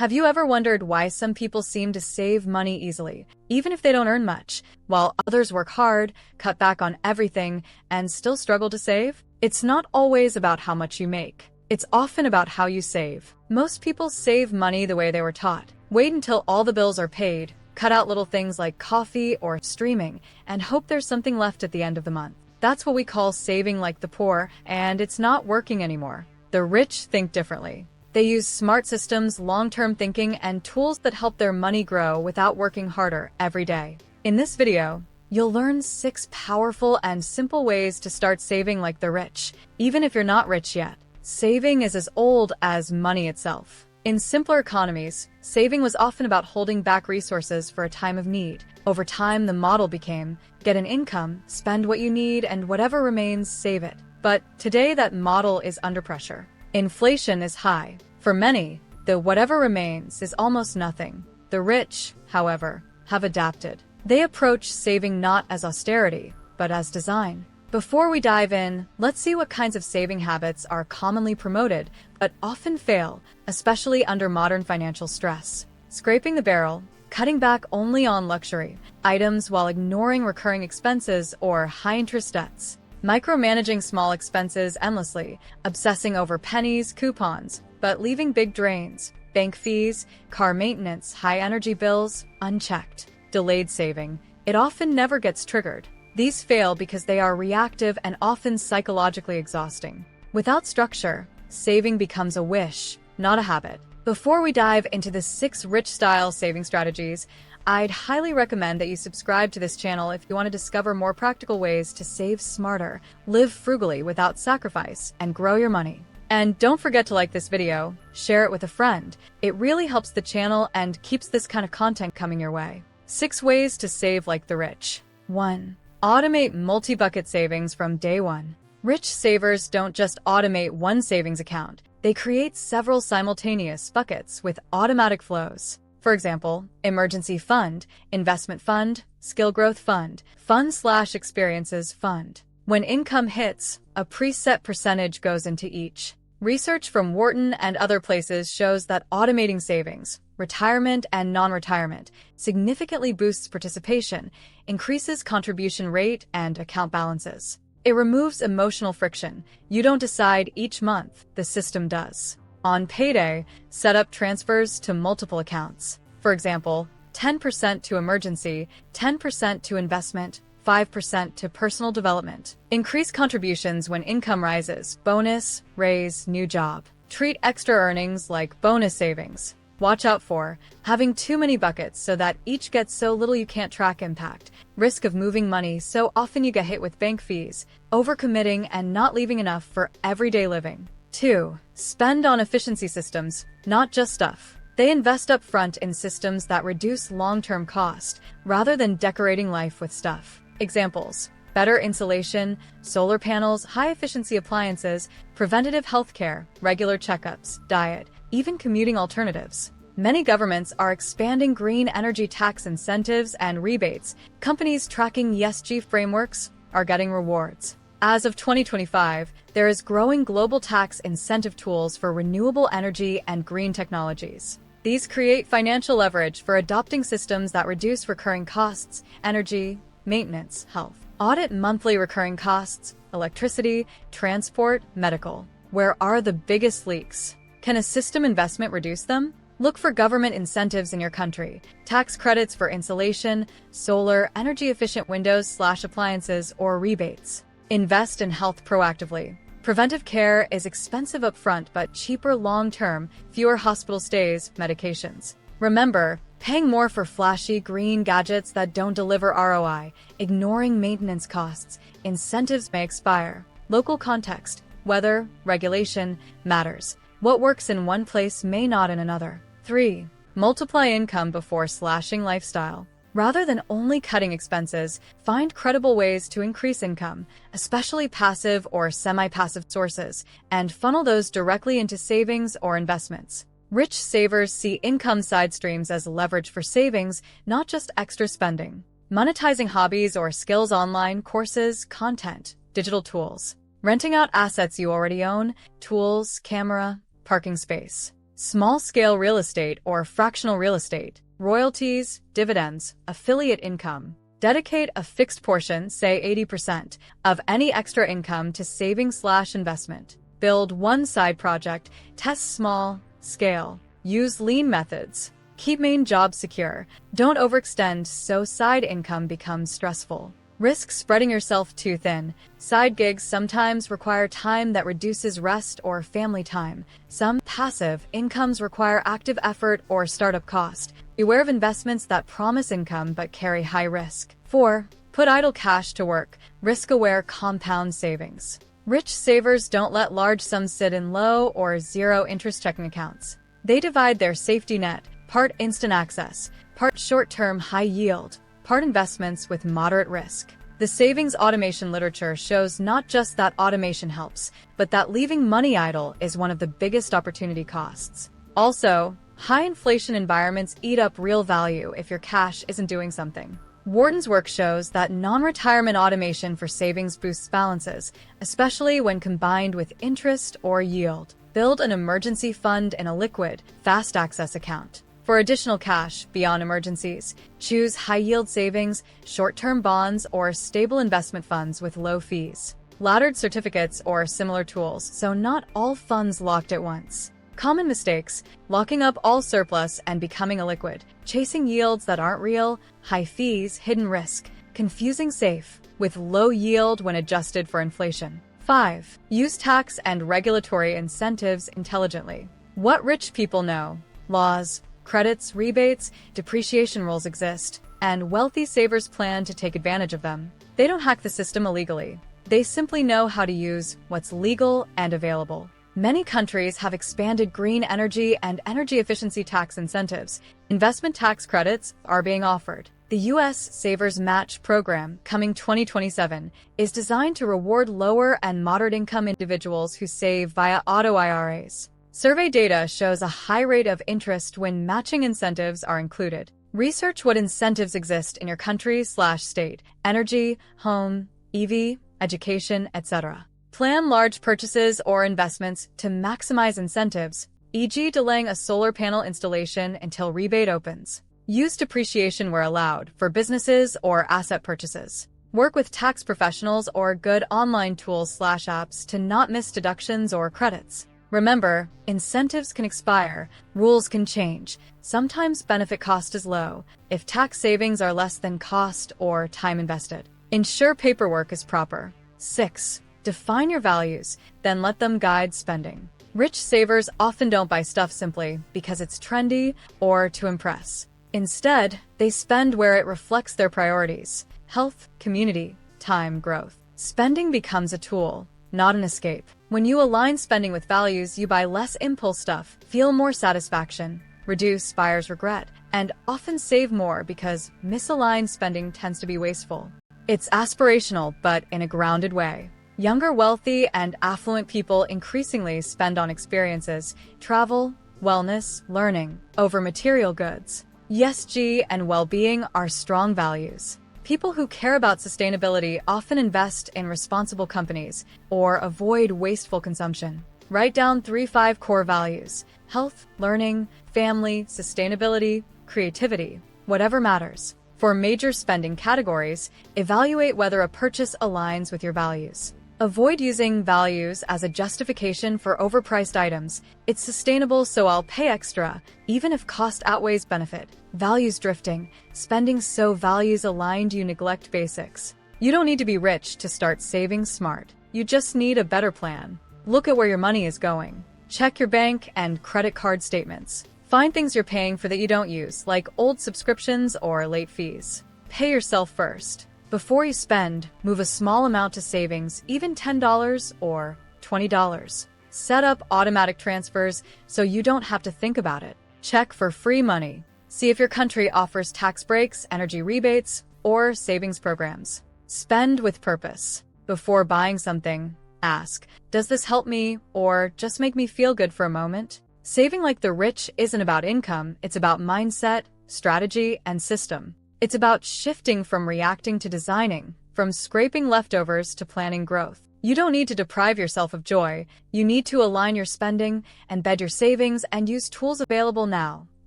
Have you ever wondered why some people seem to save money easily, even if they don't earn much, while others work hard, cut back on everything, and still struggle to save? It's not always about how much you make. It's often about how you save. Most people save money the way they were taught. Wait until all the bills are paid, cut out little things like coffee or streaming, and hope there's something left at the end of the month. That's what we call saving like the poor, and it's not working anymore. The rich think differently. They use smart systems, long-term thinking, and tools that help their money grow without working harder every day. In this video, you'll learn 6 powerful and simple ways to start saving like the rich, even if you're not rich yet. Saving is as old as money itself. In simpler economies, saving was often about holding back resources for a time of need. Over time, the model became, get an income, spend what you need, and whatever remains, save it. But today that model is under pressure. Inflation is high. For many, the whatever remains is almost nothing. The rich, however, have adapted. They approach saving not as austerity, but as design. Before we dive in, let's see what kinds of saving habits are commonly promoted, but often fail, especially under modern financial stress. Scraping the barrel, cutting back only on luxury items while ignoring recurring expenses or high-interest debts. Micromanaging small expenses endlessly, obsessing over pennies, coupons, but leaving big drains, bank fees, car maintenance, high-energy bills, unchecked. Delayed saving. It often never gets triggered. These fail because they are reactive and often psychologically exhausting. Without structure, saving becomes a wish, not a habit. Before we dive into the 6 rich-style saving strategies, I'd highly recommend that you subscribe to this channel if you want to discover more practical ways to save smarter, live frugally without sacrifice, and grow your money. And don't forget to like this video, share it with a friend. It really helps the channel and keeps this kind of content coming your way. 6 ways to save like the rich. 1. Automate multi-bucket savings from day one. Rich savers don't just automate one savings account. They create several simultaneous buckets with automatic flows. For example, emergency fund, investment fund, skill growth fund, fund/experiences fund. When income hits, a preset percentage goes into each. Research from Wharton and other places shows that automating savings, retirement and non-retirement, significantly boosts participation, increases contribution rate and account balances. It removes emotional friction. You don't decide each month, the system does. On payday, set up transfers to multiple accounts. For example, 10% to emergency, 10% to investment, 5% to personal development. Increase contributions when income rises, bonus, raise, new job. Treat extra earnings like bonus savings. Watch out for having too many buckets so that each gets so little you can't track impact. Risk of moving money so often you get hit with bank fees, overcommitting and not leaving enough for everyday living. 2. Spend on efficiency systems, not just stuff. They invest up front in systems that reduce long-term cost, rather than decorating life with stuff. Examples: better insulation, solar panels, high-efficiency appliances, preventative healthcare, regular checkups, diet, even commuting alternatives. Many governments are expanding green energy tax incentives and rebates. Companies tracking ESG frameworks are getting rewards. As of 2025, there is growing global tax incentive tools for renewable energy and green technologies. These create financial leverage for adopting systems that reduce recurring costs, energy, maintenance, health. Audit monthly recurring costs, electricity, transport, medical. Where are the biggest leaks? Can a system investment reduce them? Look for government incentives in your country, tax credits for insulation, solar, energy-efficient windows/appliances, or rebates. Invest in health proactively. Preventive care is expensive upfront but cheaper long-term, fewer hospital stays, medications. Remember, paying more for flashy green gadgets that don't deliver ROI, ignoring maintenance costs, incentives may expire. Local context, weather, regulation matters. What works in one place may not in another. 3. Multiply income before slashing lifestyle. Rather than only cutting expenses, find credible ways to increase income, especially passive or semi-passive sources, and funnel those directly into savings or investments. Rich savers see income side streams as leverage for savings, not just extra spending. Monetizing hobbies or skills online, courses, content, digital tools. Renting out assets you already own, tools, camera, parking space. small-scale real estate or fractional real estate, royalties, dividends, affiliate income. Dedicate a fixed portion, say 80%, of any extra income to saving/investment. Build one side project, test small, scale. Use lean methods. Keep main job secure. Don't overextend so side income becomes stressful. Risk spreading yourself too thin. Side gigs sometimes require time that reduces rest or family time. Some passive incomes require active effort or startup cost. Beware of investments that promise income but carry high risk. 4. Put idle cash to work. Risk-aware compound savings. Rich savers don't let large sums sit in low or zero interest checking accounts. They divide their safety net, part instant access, part short-term high yield, part investments with moderate risk. The savings automation literature shows not just that automation helps, but that leaving money idle is one of the biggest opportunity costs. Also, high inflation environments eat up real value if your cash isn't doing something. Wharton's work shows that non-retirement automation for savings boosts balances, especially when combined with interest or yield. Build an emergency fund in a liquid, fast access account. For additional cash beyond emergencies, choose high-yield savings, short-term bonds, or stable investment funds with low fees. Laddered certificates or similar tools, so not all funds locked at once. Common mistakes: locking up all surplus and becoming illiquid, chasing yields that aren't real, high fees, hidden risk, confusing safe with low yield when adjusted for inflation. 5. Use tax and regulatory incentives intelligently. What rich people know: laws, credits, rebates, depreciation rules exist, and wealthy savers plan to take advantage of them. They don't hack the system illegally. They simply know how to use what's legal and available. Many countries have expanded green energy and energy efficiency tax incentives. Investment tax credits are being offered. The U.S. Savers Match program, coming 2027, is designed to reward lower and moderate income individuals who save via auto IRAs. Survey data shows a high rate of interest when matching incentives are included. Research what incentives exist in your country/state: energy, home, EV, education, etc. Plan large purchases or investments to maximize incentives, e.g. delaying a solar panel installation until rebate opens. Use depreciation where allowed for businesses or asset purchases. Work with tax professionals or good online tools/apps to not miss deductions or credits. Remember, incentives can expire, rules can change. Sometimes benefit cost is low if tax savings are less than cost or time invested. Ensure paperwork is proper. 6. Define your values, then let them guide spending. Rich savers often don't buy stuff simply because it's trendy or to impress. Instead, they spend where it reflects their priorities: health, community, time, growth. Spending becomes a tool, not an escape. When you align spending with values, you buy less impulse stuff, feel more satisfaction, reduce buyer's regret, and often save more because misaligned spending tends to be wasteful. It's aspirational, but in a grounded way. Younger, wealthy, and affluent people increasingly spend on experiences, travel, wellness, learning, over material goods. ESG and well-being are strong values. People who care about sustainability often invest in responsible companies or avoid wasteful consumption. Write down 3-5 core values: health, learning, family, sustainability, creativity, whatever matters. For major spending categories, evaluate whether a purchase aligns with your values. Avoid using values as a justification for overpriced items. It's sustainable, so I'll pay extra, even if cost outweighs benefit. Values drifting. Spending so values aligned you neglect basics. You don't need to be rich to start saving smart. You just need a better plan. Look at where your money is going. Check your bank and credit card statements. Find things you're paying for that you don't use, like old subscriptions or late fees. Pay yourself first. Before you spend, move a small amount to savings, even $10 or $20. Set up automatic transfers so you don't have to think about it. Check for free money. See if your country offers tax breaks, energy rebates, or savings programs. Spend with purpose. Before buying something, ask, does this help me or just make me feel good for a moment? Saving like the rich isn't about income, it's about mindset, strategy, and system. It's about shifting from reacting to designing, from scraping leftovers to planning growth. You don't need to deprive yourself of joy. You need to align your spending, embed your savings, and use tools available now.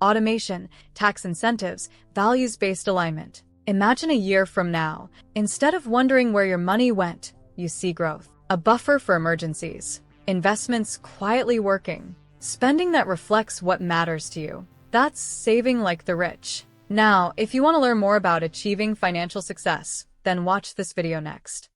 Automation, tax incentives, values-based alignment. Imagine a year from now. Instead of wondering where your money went, you see growth. A buffer for emergencies. Investments quietly working. Spending that reflects what matters to you. That's saving like the rich. Now, if you want to learn more about achieving financial success, then watch this video next.